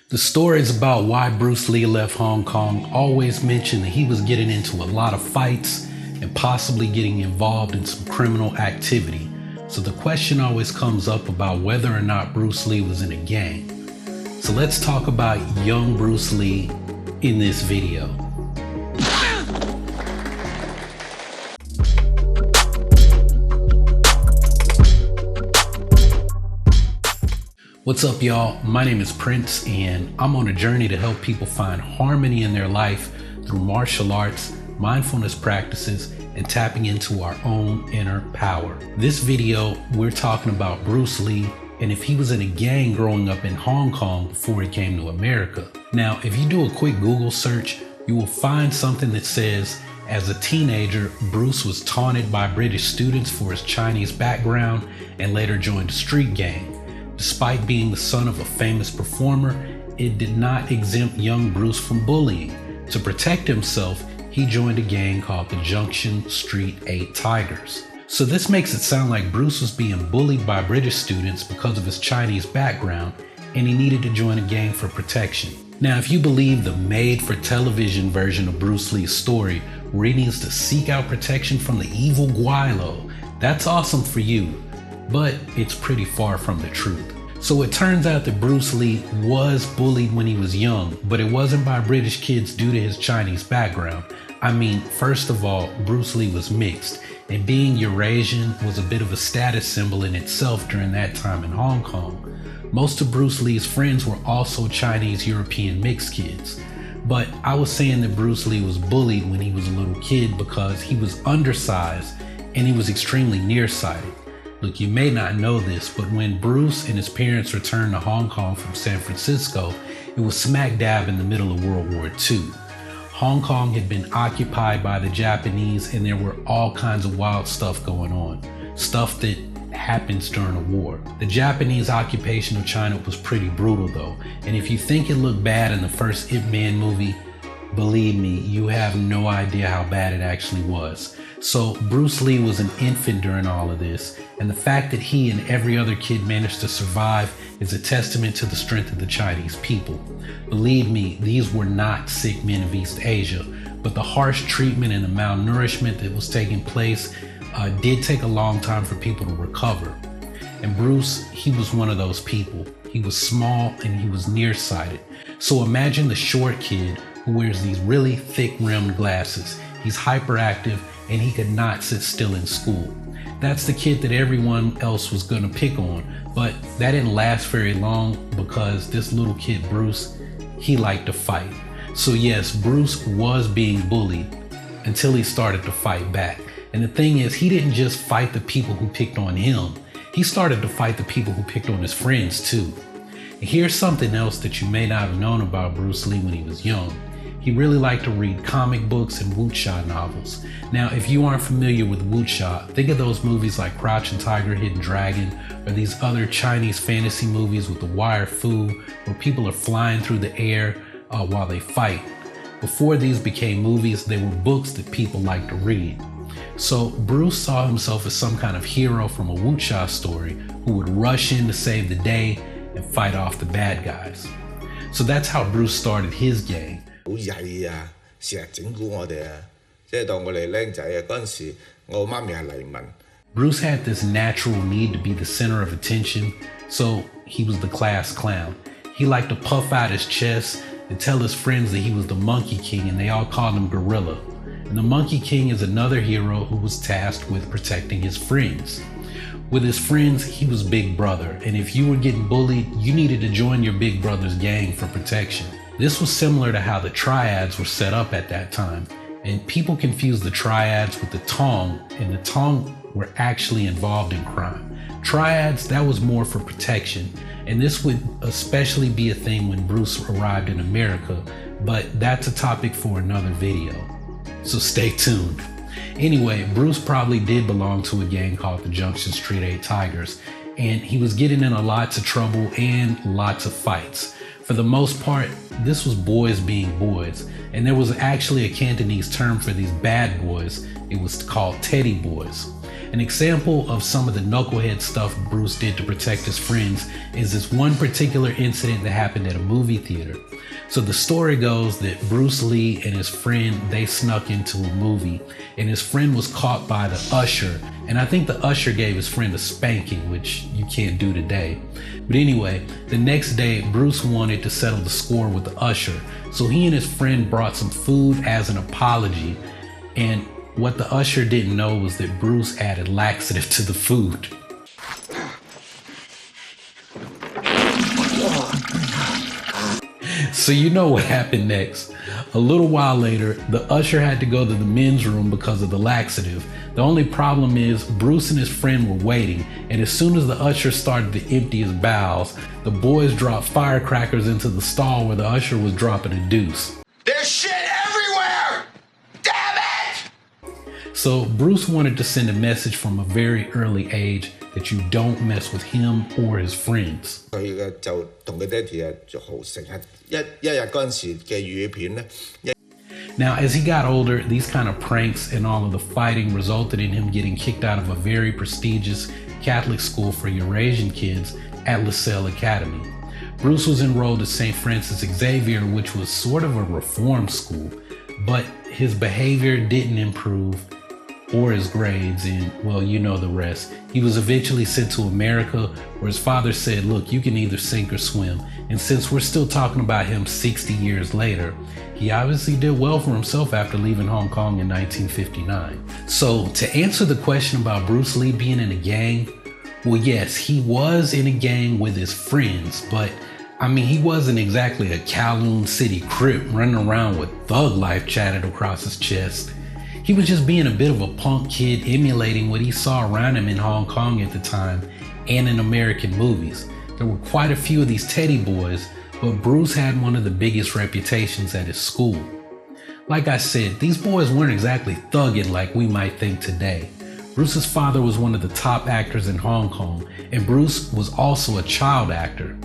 The stories about why Bruce Lee left Hong Kong always mention that he was getting into a lot of fights and possibly getting involved in some criminal activity. So the question always comes up about whether or not Bruce Lee was in a gang. So let's talk about young Bruce Lee in this video. What's up, y'all? My name is Prince, and I'm on a journey to help people find harmony in their life through martial arts, mindfulness practices, and tapping into our own inner power. This video, we're talking about Bruce Lee and if he was in a gang growing up in Hong Kong before he came to America. Now, if you do a quick Google search, you will find something that says, as a teenager, Bruce was taunted by British students for his Chinese background and later joined a street gang. Despite being the son of a famous performer, it did not exempt young Bruce from bullying. To protect himself, he joined a gang called the Junction Street Eight Tigers. So this makes it sound like Bruce was being bullied by British students because of his Chinese background, and he needed to join a gang for protection. Now, if you believe the made-for-television version of Bruce Lee's story, where he needs to seek out protection from the evil gwailo, that's awesome for you. But it's pretty far from the truth. So it turns out that Bruce Lee was bullied when he was young, but it wasn't by British kids due to his Chinese background. I mean, first of all, Bruce Lee was mixed, and being Eurasian was a bit of a status symbol in itself during that time in Hong Kong. Most of Bruce Lee's friends were also Chinese European mixed kids. But I was saying that Bruce Lee was bullied when he was a little kid because he was undersized and he was extremely nearsighted. Look, you may not know this, but when Bruce and his parents returned to Hong Kong from San Francisco, it was smack dab in the middle of World War II. Hong Kong had been occupied by the Japanese, and there were all kinds of wild stuff going on. Stuff that happens during a war. The Japanese occupation of China was pretty brutal though, and if you think it looked bad in the first Ip Man movie, believe me, you have no idea how bad it actually was. So Bruce Lee was an infant during all of this, and the fact that he and every other kid managed to survive is a testament to the strength of the Chinese people. Believe me, these were not sick men of East Asia, but the harsh treatment and the malnourishment that was taking place did take a long time for people to recover. And Bruce, he was one of those people. He was small and he was nearsighted. So imagine the short kid who wears these really thick rimmed glasses. He's hyperactive and he could not sit still in school. That's the kid that everyone else was gonna pick on, but that didn't last very long because this little kid, Bruce, he liked to fight. So yes, Bruce was being bullied until he started to fight back. And the thing is, he didn't just fight the people who picked on him. He started to fight the people who picked on his friends too. And here's something else that you may not have known about Bruce Lee when he was young. He really liked to read comic books and wuxia novels. Now, if you aren't familiar with wuxia, think of those movies like Crouching Tiger, Hidden Dragon, or these other Chinese fantasy movies with the wire fu, where people are flying through the air while they fight. Before these became movies, they were books that people liked to read. So Bruce saw himself as some kind of hero from a wuxia story who would rush in to save the day and fight off the bad guys. So that's how Bruce started his gang. 好曳啊，成日整蠱我哋啊，即係當我哋僆仔啊。嗰陣時，我媽咪係黎民。Bruce had this natural need to be the center of attention, so he was the class clown. He liked to puff out his chest and tell his friends that he was the Monkey King, and they all called him Gorilla. And the Monkey King is another hero who was tasked with protecting his friends. With his friends, he was Big Brother, and if you were getting bullied, you needed to join your Big Brother's gang for protection. This was similar to how the triads were set up at that time, and people confuse the triads with the Tong, and the Tong were actually involved in crime. Triads, that was more for protection, and this would especially be a thing when Bruce arrived in America, but that's a topic for another video, so stay tuned. Anyway, Bruce probably did belong to a gang called the Junction Street Eight Tigers, and he was getting in lots of trouble and lots of fights. For the most part, this was boys being boys, and there was actually a Cantonese term for these bad boys. It was called teddy boys. An example of some of the knucklehead stuff Bruce did to protect his friends is this one particular incident that happened at a movie theater. So the story goes that Bruce Lee and his friend, they snuck into a movie, and his friend was caught by the usher. And I think the usher gave his friend a spanking, which you can't do today. But anyway, the next day, Bruce wanted to settle the score with the usher. So he and his friend brought some food as an apology. And what the usher didn't know was that Bruce added laxative to the food. So you know what happened next. A little while later, the usher had to go to the men's room because of the laxative. The only problem is Bruce and his friend were waiting, and as soon as the usher started to empty his bowels, the boys dropped firecrackers into the stall where the usher was dropping a deuce. There's shit everywhere! Damn it! So Bruce wanted to send a message from a very early age that you don't mess with him or his friends. 佢嘅就同佢爹哋就好成日一日嗰陣時嘅語片咧。Now, as he got older, these kind of pranks and all of the fighting resulted in him getting kicked out of a very prestigious Catholic school for Eurasian kids at LaSalle Academy. Bruce was enrolled at St. Francis Xavier, which was sort of a reform school, but his behavior didn't improve or his grades, and well, you know the rest. He was eventually sent to America, where his father said, look, you can either sink or swim. And since we're still talking about him 60 years later, he obviously did well for himself after leaving Hong Kong in 1959. So to answer the question about Bruce Lee being in a gang, well, yes, he was in a gang with his friends, but I mean, he wasn't exactly a Kowloon City Crip running around with thug life chatted across his chest. He was just being a bit of a punk kid emulating what he saw around him in Hong Kong at the time and in American movies. There were quite a few of these teddy boys, but Bruce had one of the biggest reputations at his school. Like I said, these boys weren't exactly thugging like we might think today. Bruce's father was one of the top actors in Hong Kong, and Bruce was also a child actor.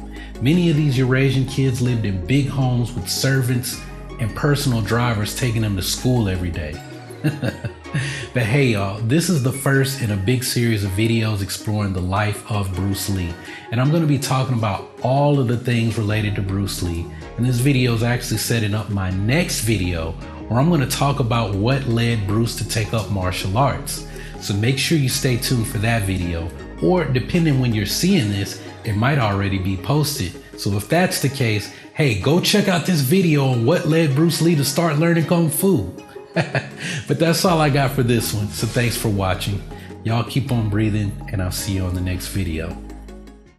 Many of these Eurasian kids lived in big homes with servants and personal drivers taking them to school every day. But hey y'all, this is the first in a big series of videos exploring the life of Bruce Lee, and I'm going to be talking about all of the things related to Bruce Lee, and this video is actually setting up my next video where I'm going to talk about what led Bruce to take up martial arts. So make sure you stay tuned for that video, or depending when you're seeing this, it might already be posted. So if that's the case, hey, go check out this video on what led Bruce Lee to start learning Kung Fu. But that's all I got for this one, so thanks for watching. Y'all keep on breathing, and I'll see you on the next video.